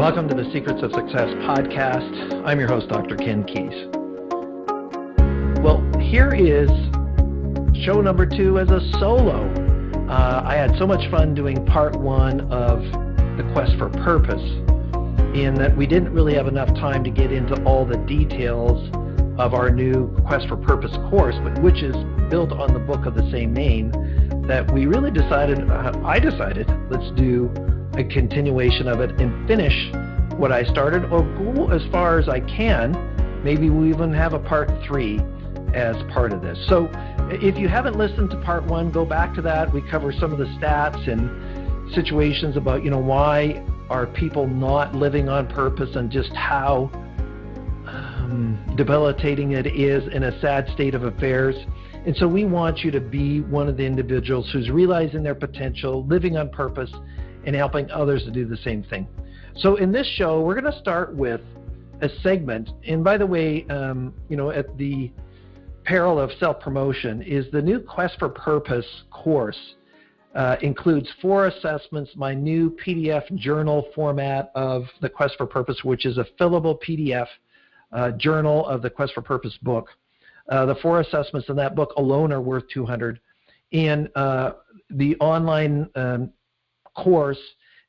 Welcome to the Secrets of Success podcast. I'm your host, Dr. Ken Keis. Well, here is show number 2 as a solo. I had so much fun doing part 1 of the Quest for Purpose, in that we didn't really have enough time to get into all the details of our new Quest for Purpose course, but which is built on the book of the same name, that we really I decided, let's do a continuation of it and finish what I started, or go as far as I can. Maybe we even have a part 3 as part of this. So if you haven't listened to part 1, go back to that. We cover some of the stats and situations about, why are people not living on purpose and just how debilitating it is in a sad state of affairs. And so we want you to be one of the individuals who's realizing their potential, living on purpose, and helping others to do the same thing. So in this show, we're going to start with a segment. And by the way, at the peril of self-promotion, is the new Quest for Purpose course includes 4 assessments, my new PDF journal format of the Quest for Purpose, which is a fillable PDF journal of the Quest for Purpose book. The 4 assessments in that book alone are worth $200. And the online course,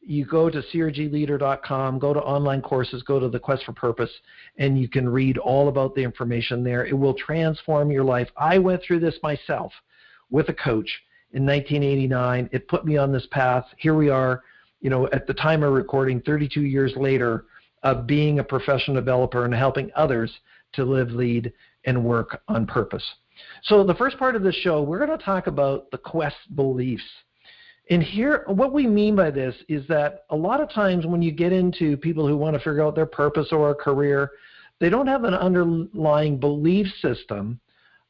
you go to crgleader.com, go to online courses, go to the Quest for Purpose, and you can read all about the information there. It will transform your life. I went through this myself with a coach in 1989. It put me on this path. Here we are, at the time of recording, 32 years later, of being a professional developer and helping others to live, lead, and work on purpose. So the first part of this show, we're going to talk about the Quest beliefs. And here, what we mean by this is that a lot of times when you get into people who want to figure out their purpose or a career, they don't have an underlying belief system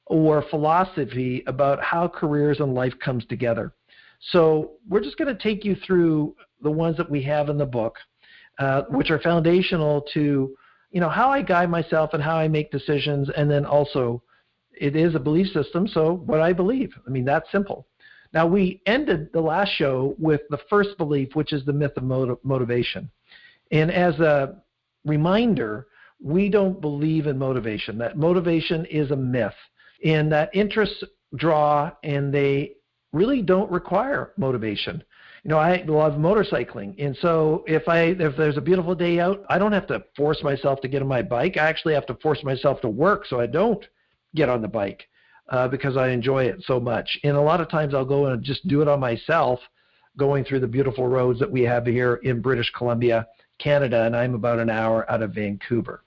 or philosophy about how careers and life comes together. So we're just going to take you through the ones that we have in the book, which are foundational to, how I guide myself and how I make decisions. And then also, it is a belief system, so what I believe. That's simple. Now, we ended the last show with the first belief, which is the myth of motivation. And as a reminder, we don't believe in motivation. That motivation is a myth, and that interests draw, and they really don't require motivation. I love motorcycling, and so if there's a beautiful day out, I don't have to force myself to get on my bike. I actually have to force myself to work so I don't get on the bike. Because I enjoy it so much. And a lot of times I'll go and just do it on myself, going through the beautiful roads that we have here in British Columbia, Canada, and I'm about an hour out of Vancouver.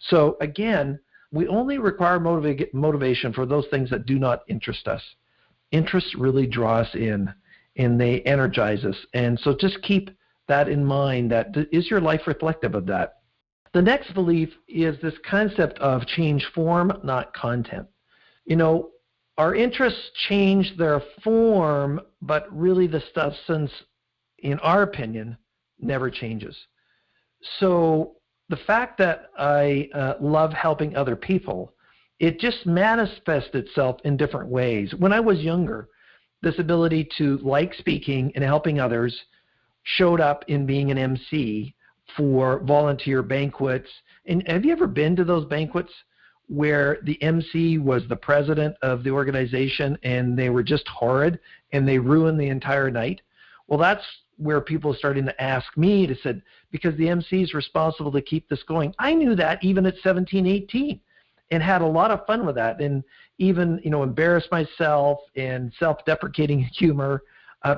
So again, we only require motivation for those things that do not interest us. Interests really draw us in, and they energize us. And so just keep that in mind. That is your life reflective of that? The next belief is this concept of change form, not content. Our interests change their form, but really the substance, in our opinion, never changes. So the fact that I love helping other people, it just manifests itself in different ways. When I was younger, this ability to like speaking and helping others showed up in being an MC for volunteer banquets. And have you ever been to those banquets where the MC was the president of the organization and they were just horrid and they ruined the entire night? Well, that's where people are starting to ask me, because the MC is responsible to keep this going. I knew that even at 17, 18, and had a lot of fun with that, and even, embarrassed myself and self-deprecating humor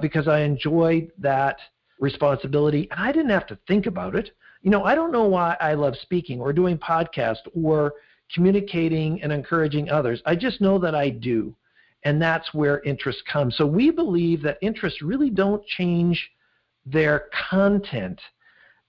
because I enjoyed that responsibility, and I didn't have to think about it. I don't know why I love speaking or doing podcasts or communicating and encouraging others. I just know that I do, and that's where interest comes. So we believe that interests really don't change their content,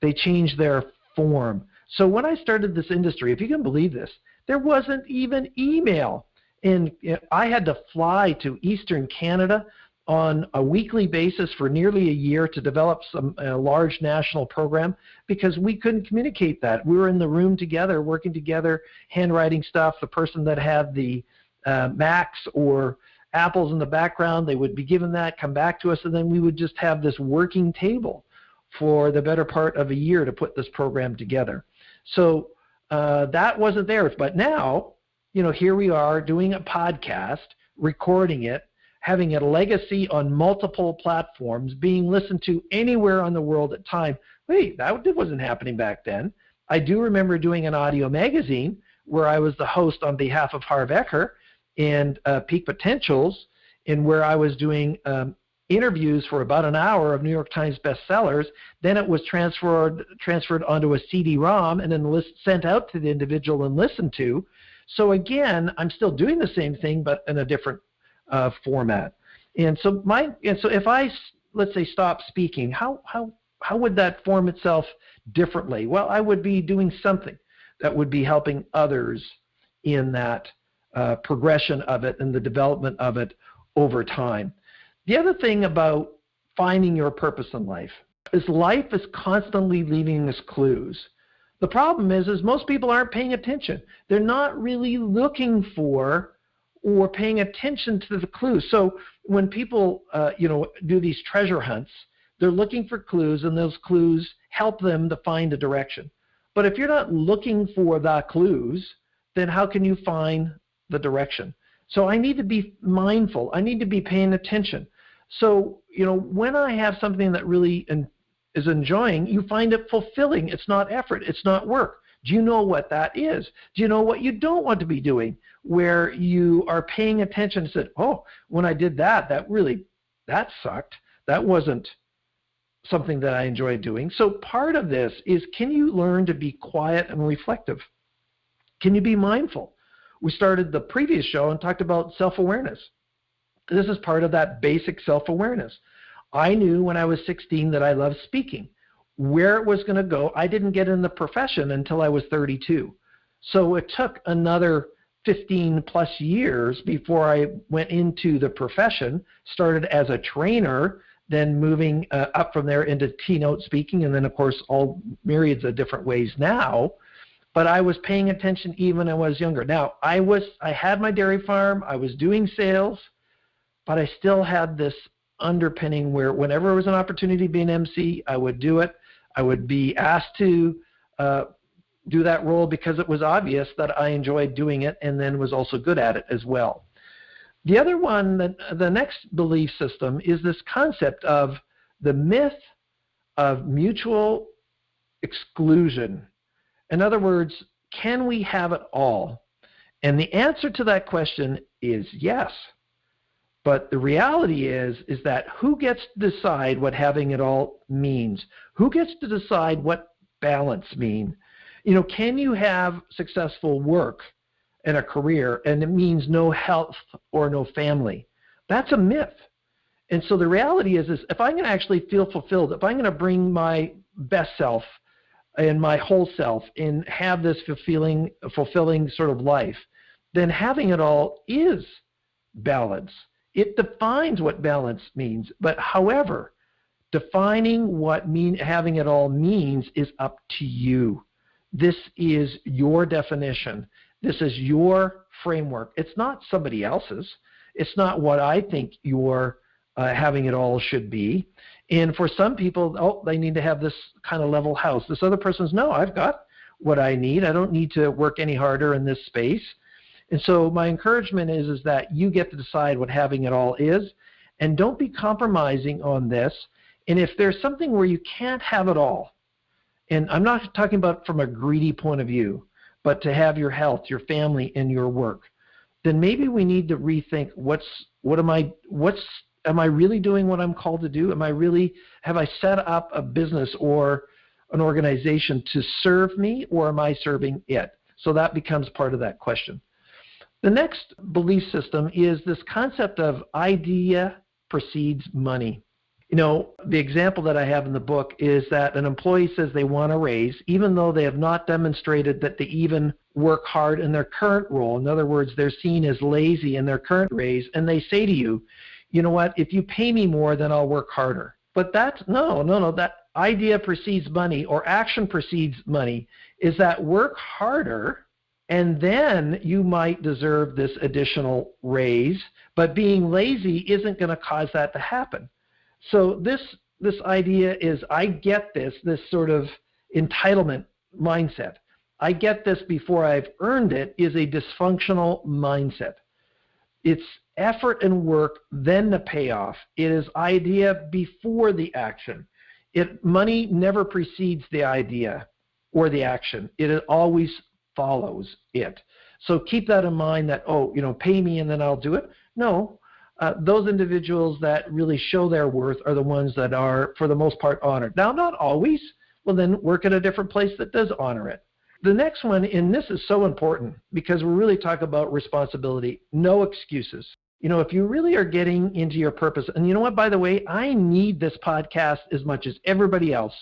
they change their form. So when I started this industry, if you can believe this, there wasn't even email, and I had to fly to Eastern Canada on a weekly basis for nearly a year to develop a large national program, because we couldn't communicate that. We were in the room together, working together, handwriting stuff. The person that had the Macs or Apples in the background, they would be given that, come back to us, and then we would just have this working table for the better part of a year to put this program together. So that wasn't there. But now, here we are doing a podcast, recording it, having a legacy on multiple platforms, being listened to anywhere on the world at time. Wait, that wasn't happening back then. I do remember doing an audio magazine where I was the host on behalf of Harv Eker and Peak Potentials, and where I was doing interviews for about an hour of New York Times bestsellers. Then it was transferred onto a CD-ROM and then sent out to the individual and listened to. So again, I'm still doing the same thing, but in a different format. And so if I, let's say, stop speaking, how would that form itself differently? Well, I would be doing something that would be helping others in that progression of it and the development of it over time. The other thing about finding your purpose in life is constantly leaving us clues. The problem is most people aren't paying attention. They're not really looking for or paying attention to the clues. So when people do these treasure hunts, they're looking for clues, and those clues help them to find a direction. But if you're not looking for the clues, then how can you find the direction? So I need to be mindful. I need to be paying attention. So, when I have something that really is enjoying, you find it fulfilling. It's not effort. It's not work. Do you know what that is? Do you know what you don't want to be doing, where you are paying attention and said, oh, when I did that sucked. That wasn't something that I enjoyed doing. So part of this is, can you learn to be quiet and reflective? Can you be mindful? We started the previous show and talked about self-awareness. This is part of that basic self-awareness. I knew when I was 16 that I loved speaking. Where it was going to go, I didn't get in the profession until I was 32. So it took another 15 plus years before I went into the profession, started as a trainer, then moving up from there into keynote speaking, and then of course all myriads of different ways now. But I was paying attention even when I was younger. Now, I had my dairy farm, I was doing sales, but I still had this underpinning where whenever there was an opportunity to be an MC, I would do it. I would be asked to do that role because it was obvious that I enjoyed doing it and then was also good at it as well. The other one, the next belief system, is this concept of the myth of mutual exclusion. In other words, can we have it all? And the answer to that question is yes. But the reality is that who gets to decide what having it all means? Who gets to decide what balance means? Can you have successful work and a career and it means no health or no family? That's a myth. And so the reality is if I'm going to actually feel fulfilled, if I'm going to bring my best self and my whole self and have this fulfilling sort of life, then having it all is balance. It defines what balance means. But however, defining what having it all means is up to you. This is your definition. This is your framework. It's not somebody else's. It's not what I think your having it all should be. And for some people, they need to have this kind of level house. This other person's, no, I've got what I need. I don't need to work any harder in this space. And so my encouragement is that you get to decide what having it all is, and don't be compromising on this. And if there's something where you can't have it all, and I'm not talking about from a greedy point of view, but to have your health, your family, and your work, then maybe we need to rethink am I really doing what I'm called to do? Have I set up a business or an organization to serve me, or am I serving it? So that becomes part of that question. The next belief system is this concept of idea precedes money. The example that I have in the book is that an employee says they want a raise, even though they have not demonstrated that they even work hard in their current role. In other words, they're seen as lazy in their current raise, and they say to you, you know what, if you pay me more, then I'll work harder. But no, that idea precedes money, or action precedes money, is that work harder, and then you might deserve this additional raise, but being lazy isn't going to cause that to happen. So this this idea is I get this sort of entitlement mindset. I get this before I've earned it is a dysfunctional mindset. It's effort and work, then the payoff. It is idea before the action. Money never precedes the idea or the action. It always follows it. So keep that in mind that, pay me and then I'll do it. No, those individuals that really show their worth are the ones that are, for the most part, honored. Now, not always. Well, then work at a different place that does honor it. The next one, and this is so important because we're really talking about responsibility, no excuses. If you really are getting into your purpose, and you know what, by the way, I need this podcast as much as everybody else.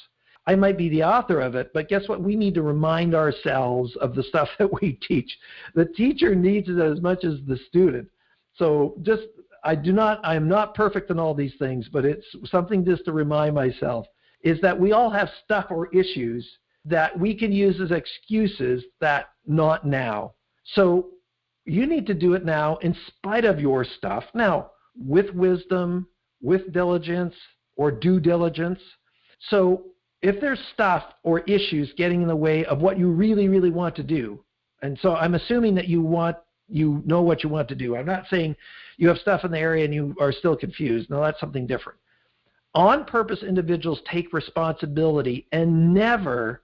I might be the author of it, but guess what? We need to remind ourselves of the stuff that we teach. The teacher needs it as much as the student. So I am not perfect in all these things, but it's something just to remind myself is that we all have stuff or issues that we can use as excuses that not now. So you need to do it now in spite of your stuff. Now, with wisdom, with diligence, or due diligence. So if there's stuff or issues getting in the way of what you really, really want to do, and so I'm assuming that you know what you want to do. I'm not saying you have stuff in the area and you are still confused. No, that's something different. On purpose, individuals take responsibility and never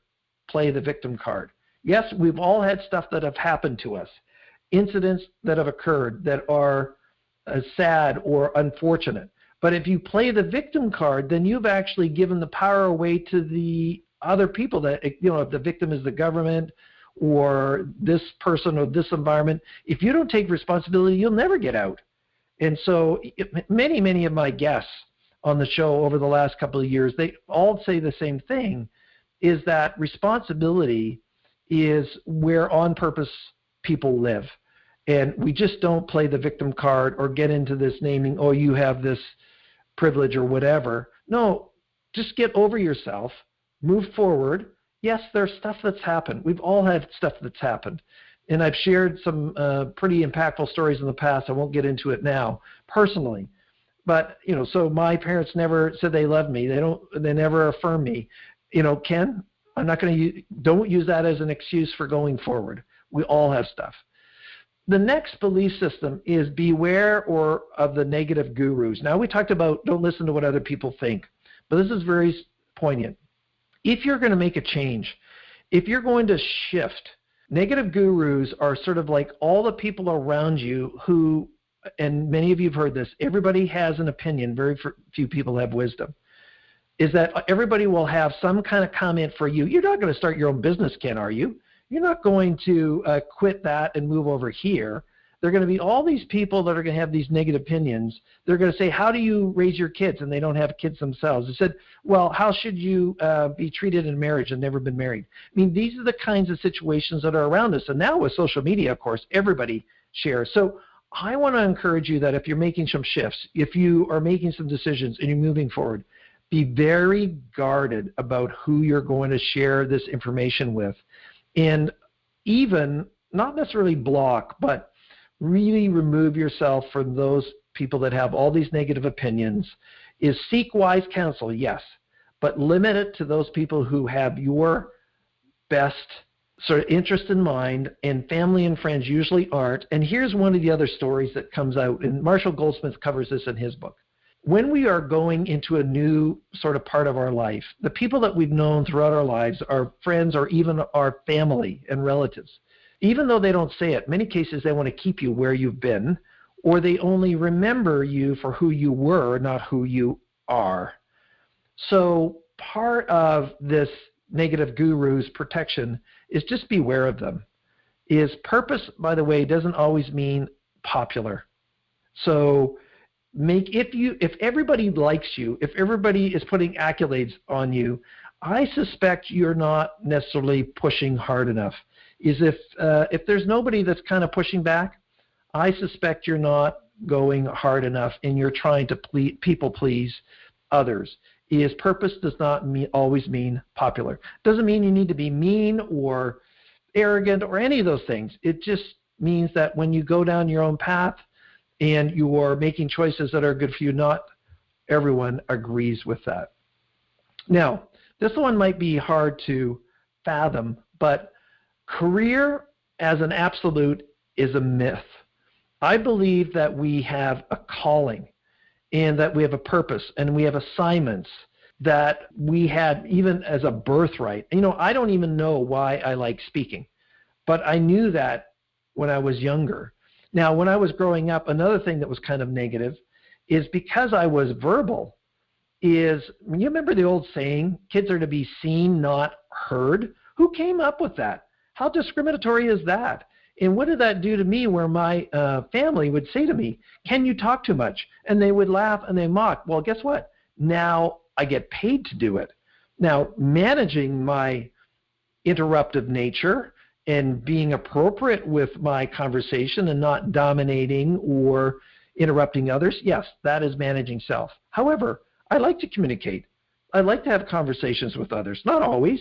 play the victim card. Yes, we've all had stuff that have happened to us, incidents that have occurred that are sad or unfortunate. But if you play the victim card, then you've actually given the power away to the other people that, if the victim is the government or this person or this environment, if you don't take responsibility, you'll never get out. And so many of my guests on the show over the last couple of years, they all say the same thing, is that responsibility is where on purpose people live. And we just don't play the victim card or get into this naming, you have this privilege or whatever. No, just get over yourself, move forward. Yes, there's stuff that's happened. We've all had stuff that's happened. And I've shared some pretty impactful stories in the past. I won't get into it now personally. But, so my parents never said they loved me. They never affirmed me. Ken, don't use that as an excuse for going forward. We all have stuff. The next belief system is beware of the negative gurus. Now, we talked about don't listen to what other people think, but this is very poignant. If you're going to make a change, if you're going to shift, negative gurus are sort of like all the people around you who, and many of you have heard this, everybody has an opinion, very few people have wisdom, is that everybody will have some kind of comment for you. You're not going to start your own business, Ken, are you? You're not going to quit that and move over here. There are going to be all these people that are going to have these negative opinions. They're going to say, how do you raise your kids? And they don't have kids themselves. They said, well, how should you be treated in marriage and never been married? I mean, these are the kinds of situations that are around us. And now with social media, of course, everybody shares. So I want to encourage you that if you're making some shifts, if you are making some decisions and you're moving forward, be very guarded about who you're going to share this information with. And even, not necessarily block, but really remove yourself from those people that have all these negative opinions. Is seek wise counsel, yes, but limit it to those people who have your best sort of interest in mind, and family and friends usually aren't. And here's one of the other stories that comes out, and Marshall Goldsmith covers this in his book. When we are going into a new sort of part of our life, the people that we've known throughout our lives, our friends or even our family and relatives, even though they don't say it, in many cases they want to keep you where you've been, or they only remember you for who you were, not who you are. So part of this negative guru's protection is just beware of them. Is purpose, by the way, doesn't always mean popular. So if everybody likes you, if everybody is putting accolades on you, I suspect you're not necessarily pushing hard enough. If there's nobody that's kind of pushing back, I suspect you're not going hard enough and you're trying to people please others. Purpose does not always mean popular. Doesn't mean you need to be mean or arrogant or any of those things. It just means that when you go down your own path and you are making choices that are good for you, not everyone agrees with that. Now, this one might be hard to fathom, but career as an absolute is a myth. I believe that we have a calling and that we have a purpose and we have assignments that we had even as a birthright. I don't even know why I like speaking, but I knew that when I was younger. Now, when I was growing up, another thing that was kind of negative is because I was verbal is, you remember the old saying, kids are to be seen, not heard? Who came up with that? How discriminatory is that? And what did that do to me where my family would say to me, can you talk too much? And they would laugh and they mock. Well, guess what? Now I get paid to do it. Now, managing my interruptive nature and being appropriate with my conversation and not dominating or interrupting others, yes, that is managing self. However, I like to communicate. I like to have conversations with others. Not always.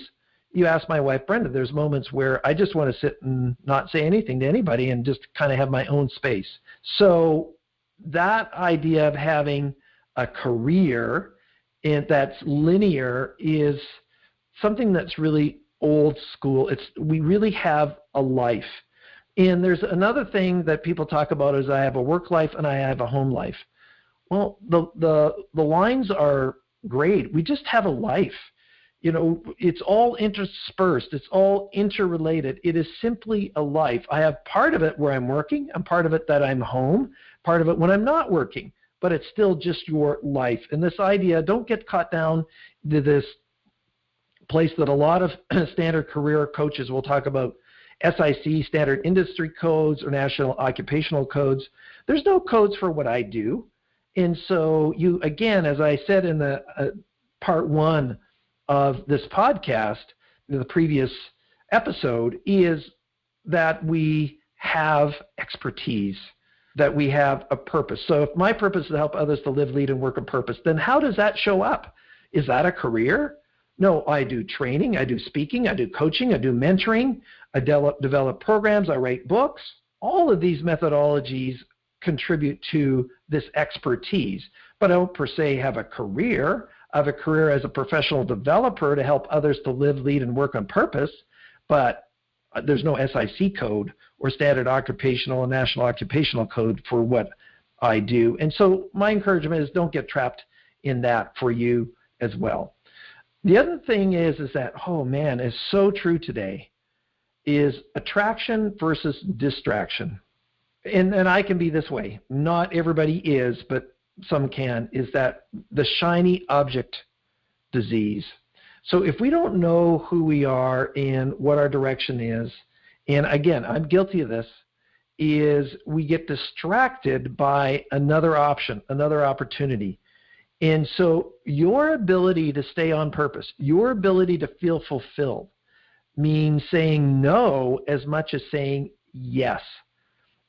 You ask my wife, Brenda, there's moments where I just want to sit and not say anything to anybody and just kind of have my own space. So that idea of having a career that's linear is something that's really old school. We really have a life. And there's another thing that people talk about is I have a work life and I have a home life. Well, the lines are great. We just have a life. It's all interspersed. It's all interrelated. It is simply a life. I have part of it where I'm working, and part of it that I'm home, part of it when I'm not working, but it's still just your life. And this idea, don't get caught down to this place that a lot of standard career coaches will talk about, SIC, standard industry codes, or national occupational codes. There's no codes for what I do. And so you, again, as I said in the part one of this podcast, the previous episode, is that we have expertise, that we have a purpose. So if my purpose is to help others to live, lead, and work on purpose, then how does that show up? Is that a career? No, I do training, I do speaking, I do coaching, I do mentoring, I develop programs, I write books. All of these methodologies contribute to this expertise, but I don't per se have a career. I have a career as a professional developer to help others to live, lead, and work on purpose, but there's no SIC code or standard occupational and national occupational code for what I do. And so my encouragement is don't get trapped in that for you as well. The other thing is that, oh man, is so true today, is attraction versus distraction. And I can be this way. Not everybody is, but some can, is that the shiny object disease. So if we don't know who we are and what our direction is, and again, I'm guilty of this, is we get distracted by another option, another opportunity. And so your ability to stay on purpose, your ability to feel fulfilled, means saying no as much as saying yes.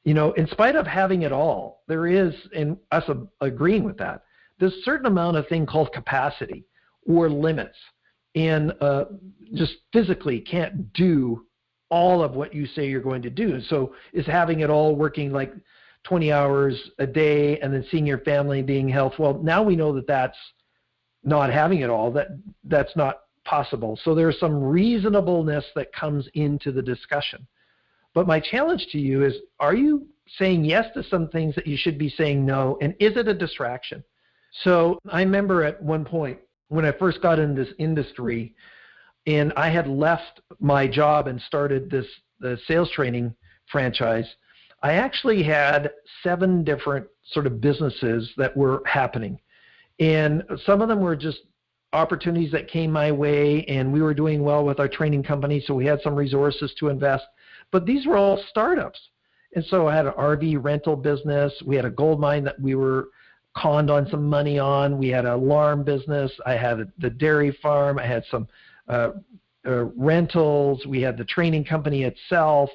In spite of having it all, there is, and us agreeing with that, there's a certain amount of thing called capacity or limits, and just physically can't do all of what you say you're going to do. So is having it all, working like 20 hours a day and then seeing your family, being health, well, now we know that that's not having it all, that's not possible. So there's some reasonableness that comes into the discussion. But my challenge to you is, are you saying yes to some things that you should be saying no, and is it a distraction? So I remember at one point when I first got in this industry and I had left my job and started the sales training franchise, I actually had 7 different sort of businesses that were happening. And some of them were just opportunities that came my way, and we were doing well with our training company, so we had some resources to invest. But these were all startups. And so I had an RV rental business. We had a gold mine that we were conned on some money on. We had an alarm business. I had the dairy farm. I had some rentals. We had the training company itself.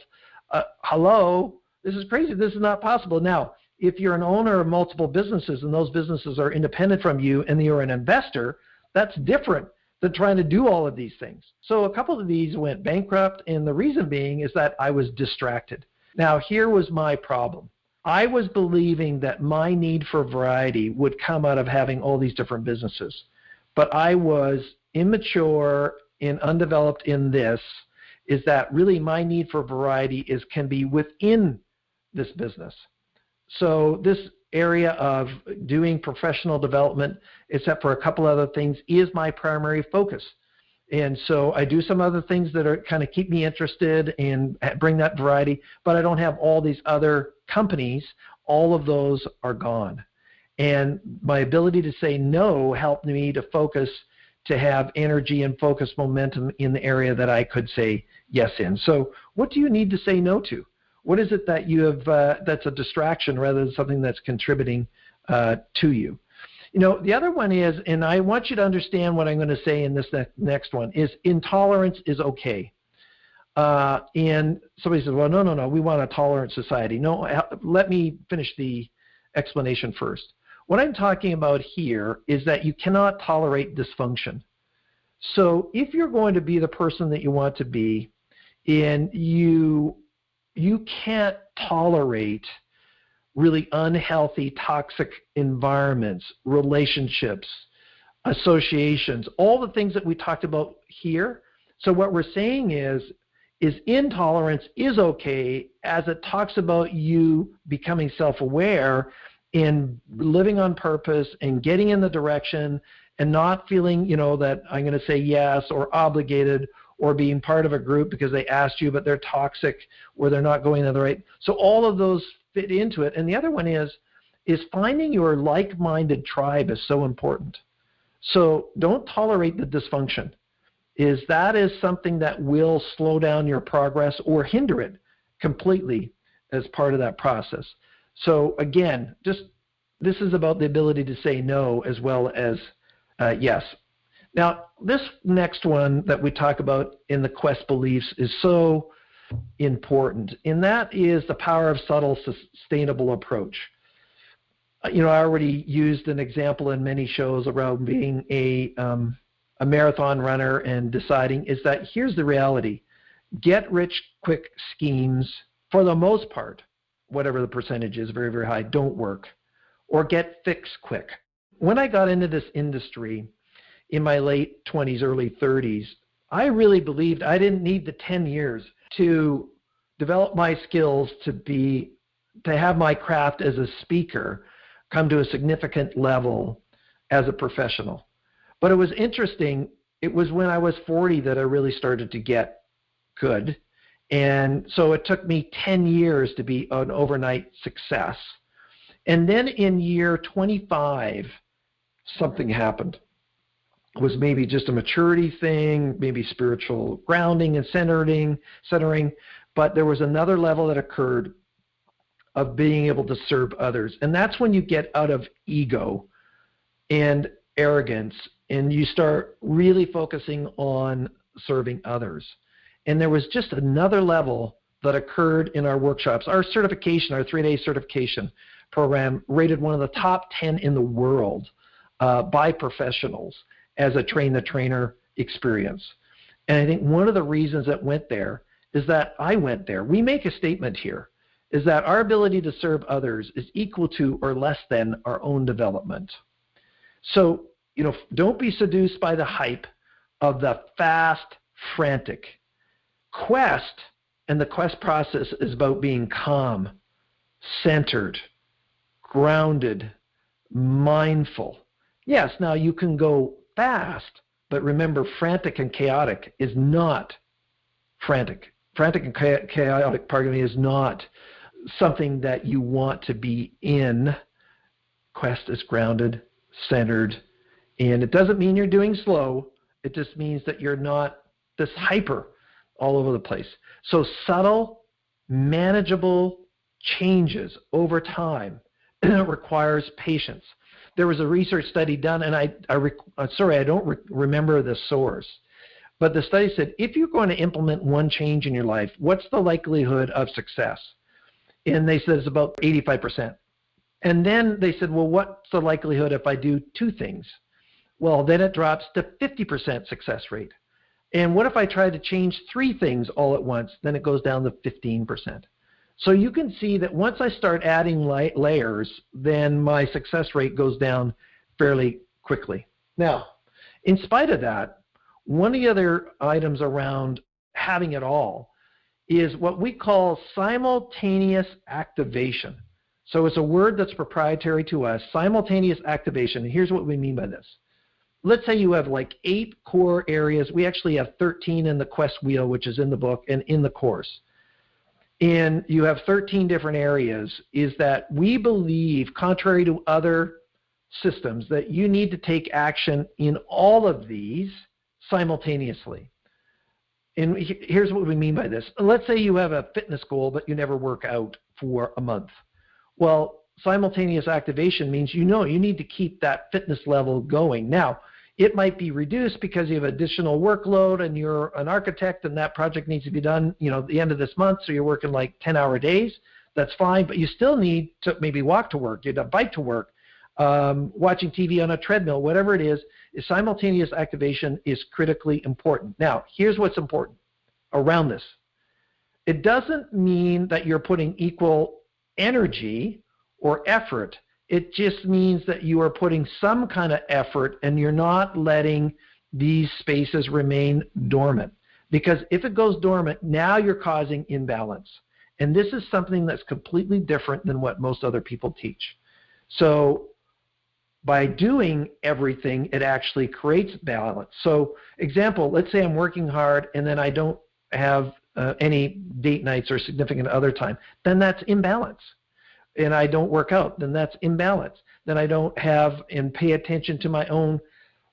Hello, this is crazy. This is not possible. Now, if you're an owner of multiple businesses and those businesses are independent from you and you're an investor, that's different than trying to do all of these things. So a couple of these went bankrupt, and the reason being is that I was distracted. Now, here was my problem. I was believing that my need for variety would come out of having all these different businesses, but I was immature and undeveloped in this is that really my need for variety can be within this business. So this area of doing professional development, except for a couple other things, is my primary focus. And so I do some other things that are kind of keep me interested and bring that variety, but I don't have all these other companies. All of those are gone. And my ability to say no helped me to focus, to have energy and focus momentum in the area that I could say yes in. So what do you need to say no to? What is it that you have that's a distraction rather than something that's contributing to you? You know, the other one is, and I want you to understand what I'm going to say in this next one, is intolerance is okay. And somebody says, well, no, we want a tolerant society. No, let me finish the explanation first. What I'm talking about here is that you cannot tolerate dysfunction. So if you're going to be the person that you want to be, and you can't tolerate really unhealthy, toxic environments, relationships, associations, all the things that we talked about here. So what we're saying is intolerance is okay, as it talks about you becoming self-aware and living on purpose and getting in the direction and not feeling, you know, that I'm going to say yes or obligated or being part of a group because they asked you but they're toxic or they're not going in the right. So all of those fit into it. And the other one is finding your like-minded tribe is so important. So don't tolerate the dysfunction. That is something that will slow down your progress or hinder it completely as part of that process. So again, this is about the ability to say no as well as yes. Now, this next one that we talk about in the quest beliefs is so important, and that is the power of subtle, sustainable approach. You know, I already used an example in many shows around being a marathon runner and deciding is that here's the reality. Get rich quick schemes, for the most part, whatever the percentage is, very, very high, don't work. Or get fixed quick. When I got into this industry in my late 20s, early 30s, I really believed I didn't need the 10 years to develop my skills to have my craft as a speaker come to a significant level as a professional. But it was interesting, it was when I was 40 that I really started to get good. And so it took me 10 years to be an overnight success. And then in year 25, something happened. It was maybe just a maturity thing, maybe spiritual grounding and centering, but there was another level that occurred of being able to serve others. And that's when you get out of ego and arrogance and you start really focusing on serving others. And there was just another level that occurred in our workshops. Our certification, our 3-day certification program, rated one of the top 10 in the world by professionals as a train-the-trainer experience. And I think one of the reasons that went there is that I went there. We make a statement here, is that our ability to serve others is equal to or less than our own development. So, you know, don't be seduced by the hype of the fast, frantic. Quest and the quest process is about being calm, centered, grounded, mindful. Yes, now you can go fast, but remember, frantic and chaotic is not frantic. Frantic and chaotic, pardon me, is not something that you want to be in. Quest is grounded, centered, and it doesn't mean you're doing slow. It just means that you're not this hyper all over the place. So subtle, manageable changes over time requires patience. There was a research study done, and I don't remember the source, but the study said, if you're going to implement one change in your life, what's the likelihood of success? And they said it's about 85%. And then they said, well, what's the likelihood if I do two things? Well, then it drops to 50% success rate. And what if I try to change three things all at once? Then it goes down to 15%. So you can see that once I start adding layers, then my success rate goes down fairly quickly. Now, in spite of that, one of the other items around having it all is what we call simultaneous activation. So it's a word that's proprietary to us, simultaneous activation. And here's what we mean by this. Let's say you have like 8 core areas. We actually have 13 in the quest wheel, which is in the book and in the course. And you have 13 different areas, is that we believe, contrary to other systems, that you need to take action in all of these simultaneously. And here's what we mean by this. Let's say you have a fitness goal, but you never work out for a month. Well, simultaneous activation means you need to keep that fitness level going. Now, it might be reduced because you have additional workload and you're an architect and that project needs to be done, at the end of this month, so you're working like 10-hour days. That's fine, but you still need to maybe walk to work, you have to bike to work, watching TV on a treadmill, whatever it is simultaneous activation is critically important. Now, here's what's important around this. It doesn't mean that you're putting equal energy or effort. It just means that you are putting some kind of effort and you're not letting these spaces remain dormant. Because if it goes dormant, now you're causing imbalance. And this is something that's completely different than what most other people teach. So by doing everything, it actually creates balance. So example, let's say I'm working hard and then I don't have any date nights or significant other time. Then that's imbalance. And I don't work out, then that's imbalance. Then I don't have and pay attention to my own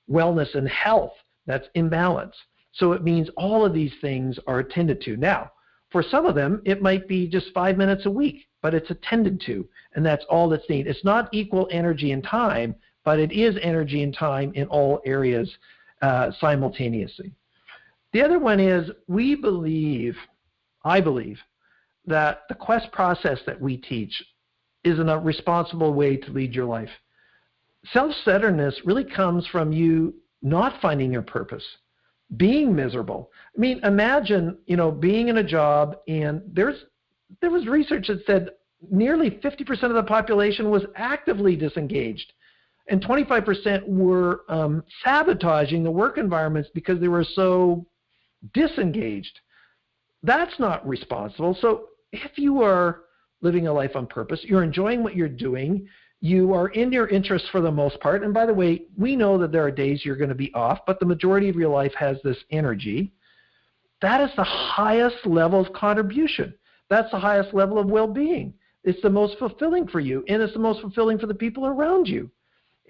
wellness and health, that's imbalance. So it means all of these things are attended to. Now, for some of them, it might be just 5 minutes a week, but it's attended to, and that's all that's needed. It's not equal energy and time, but it is energy and time in all areas simultaneously. The other one is I believe, that the quest process that we teach is a responsible way to lead your life. Self-centeredness really comes from you not finding your purpose, being miserable. I mean, imagine, being in a job and there was research that said nearly 50% of the population was actively disengaged and 25% were sabotaging the work environments because they were so disengaged. That's not responsible. So if you are living a life on purpose, you're enjoying what you're doing, you are in your interests for the most part, and by the way, we know that there are days you're going to be off, but the majority of your life has this energy. That is the highest level of contribution. That's the highest level of well-being. It's the most fulfilling for you, and it's the most fulfilling for the people around you.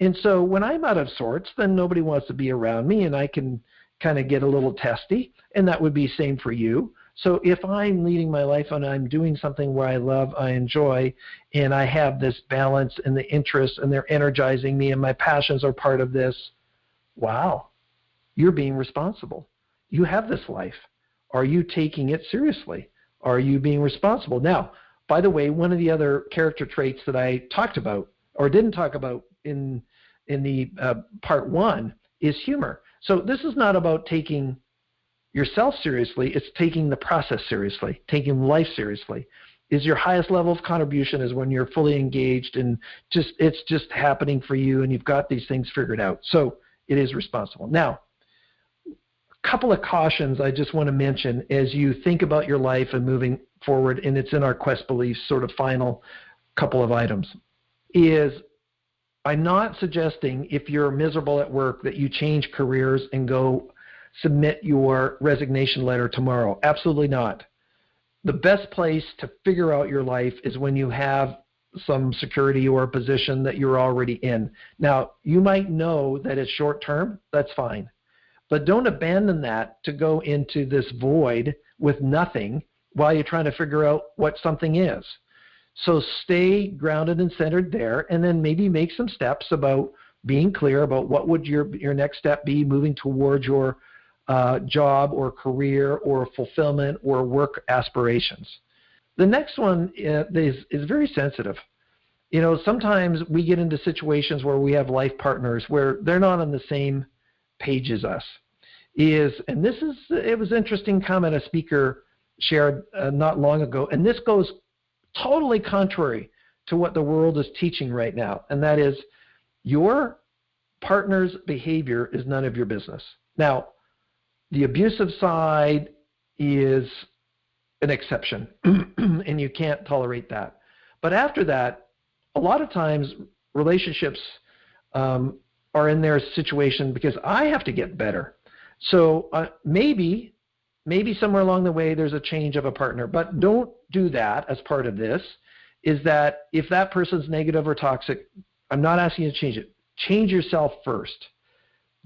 And so when I'm out of sorts, then nobody wants to be around me, and I can kind of get a little testy, and that would be same for you. So if I'm leading my life and I'm doing something where I love, I enjoy, and I have this balance and the interest and they're energizing me and my passions are part of this, wow, you're being responsible. You have this life. Are you taking it seriously? Are you being responsible? Now, by the way, one of the other character traits that I talked about or didn't talk about in the part 1 is humor. So this is not about taking yourself seriously, it's taking the process seriously, taking life seriously. Is your highest level of contribution is when you're fully engaged and it's just happening for you and you've got these things figured out. So it is responsible. Now, a couple of cautions I just want to mention as you think about your life and moving forward, and it's in our quest beliefs sort of final couple of items, is I'm not suggesting if you're miserable at work that you change careers and go submit your resignation letter tomorrow. Absolutely not. The best place to figure out your life is when you have some security or a position that you're already in. Now, you might know that it's short term, that's fine. But don't abandon that to go into this void with nothing while you're trying to figure out what something is. So stay grounded and centered there, and then maybe make some steps about being clear about what would your next step be moving towards your job or career or fulfillment or work aspirations. The next one is very sensitive. Sometimes we get into situations where we have life partners where they're not on the same page as us. It was an interesting comment a speaker shared not long ago, and this goes totally contrary to what the world is teaching right now, and that is your partner's behavior is none of your business. Now, The abusive side is an exception, and you can't tolerate that. But after that, a lot of times relationships are in their situation because I have to get better. So maybe somewhere along the way there's a change of a partner, but don't do that as part of this. Is that if that person's negative or toxic, I'm not asking you to change it. Change yourself first.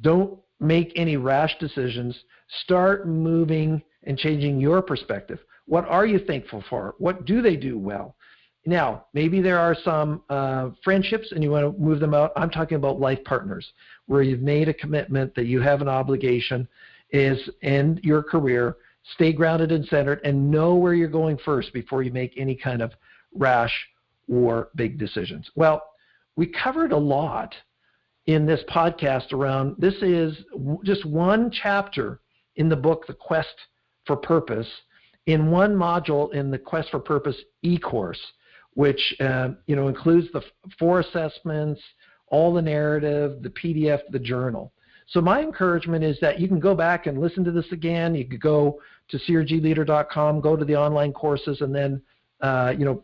Don't make any rash decisions. Start moving and changing your perspective. What are you thankful for? What do they do well? Now, maybe there are some friendships and you want to move them out. I'm talking about life partners where you've made a commitment that you have an obligation is end your career, stay grounded and centered, and know where you're going first before you make any kind of rash or big decisions. Well, we covered a lot in this podcast around, this is just one chapter in the book, The Quest for Purpose, in one module in the Quest for Purpose eCourse, which includes the 4 assessments, all the narrative, the PDF, the journal. So my encouragement is that you can go back and listen to this again. You could go to crgleader.com, go to the online courses, and then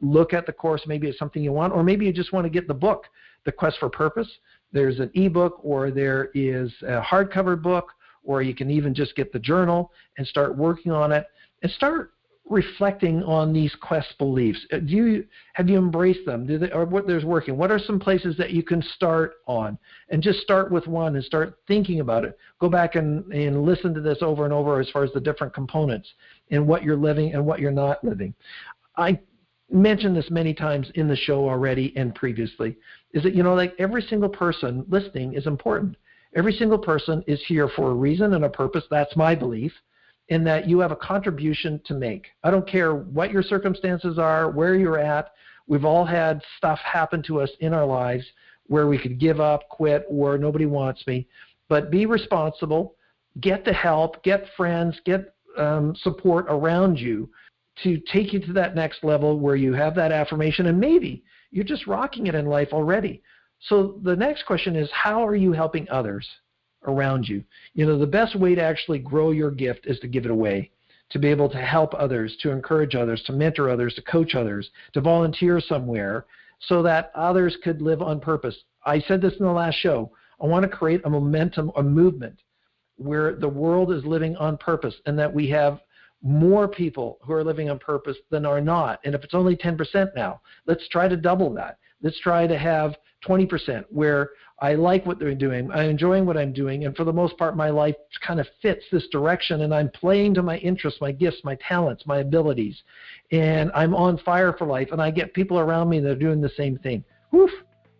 look at the course. Maybe it's something you want, or maybe you just want to get the book, The Quest for Purpose. There's an ebook, or there is a hardcover book, or you can even just get the journal and start working on it and start reflecting on these quest beliefs. Have you embraced them? Or what there's working? What are some places that you can start on? And just start with one and start thinking about it. Go back and listen to this over and over as far as the different components and what you're living and what you're not living. I mentioned this many times in the show already and previously, is that, like every single person listening is important. Every single person is here for a reason and a purpose. That's my belief. In that you have a contribution to make. I don't care what your circumstances are, where you're at. We've all had stuff happen to us in our lives where we could give up, quit, or nobody wants me. But be responsible, get the help, get friends, get support around you to take you to that next level where you have that affirmation, and maybe you're just rocking it in life already. So the next question is, how are you helping others around you? The best way to actually grow your gift is to give it away, to be able to help others, to encourage others, to mentor others, to coach others, to volunteer somewhere so that others could live on purpose. I said this in the last show. I want to create a momentum, a movement where the world is living on purpose and that we have more people who are living on purpose than are not. And if it's only 10% now, let's try to double that. Let's try to have 20% where I like what they're doing, I'm enjoying what I'm doing, and for the most part my life kind of fits this direction and I'm playing to my interests, my gifts, my talents, my abilities, and I'm on fire for life and I get people around me that are doing the same thing. Woof,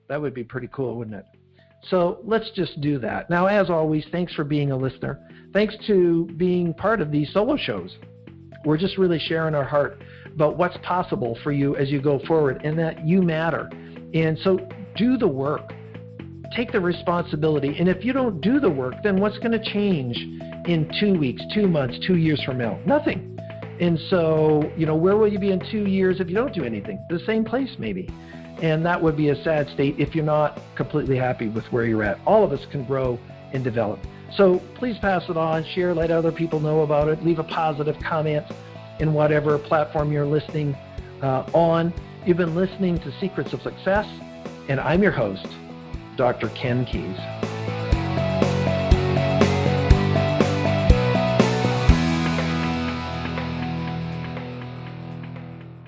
that would be pretty cool, wouldn't it? So let's just do that. Now, as always, thanks for being a listener. Thanks to being part of these solo shows. We're just really sharing our heart about what's possible for you as you go forward and that you matter. And so do the work. Take the responsibility. And if you don't do the work, then what's going to change in 2 weeks, 2 months, 2 years from now? Nothing. And so, where will you be in 2 years if you don't do anything? The same place maybe. And that would be a sad state if you're not completely happy with where you're at. All of us can grow and develop. So please pass it on, share, let other people know about it, leave a positive comment in whatever platform you're listening on. You've been listening to Secrets of Success, and I'm your host, Dr. Ken Keis.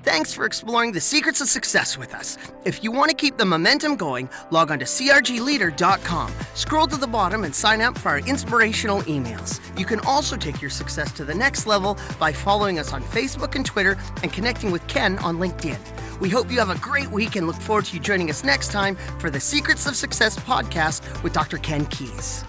Thanks for exploring the secrets of success with us. If you want to keep the momentum going, log on to crgleader.com. Scroll to the bottom and sign up for our inspirational emails. You can also take your success to the next level by following us on Facebook and Twitter and connecting with Ken on LinkedIn. We hope you have a great week and look forward to you joining us next time for the Secrets of Success podcast with Dr. Ken Keis.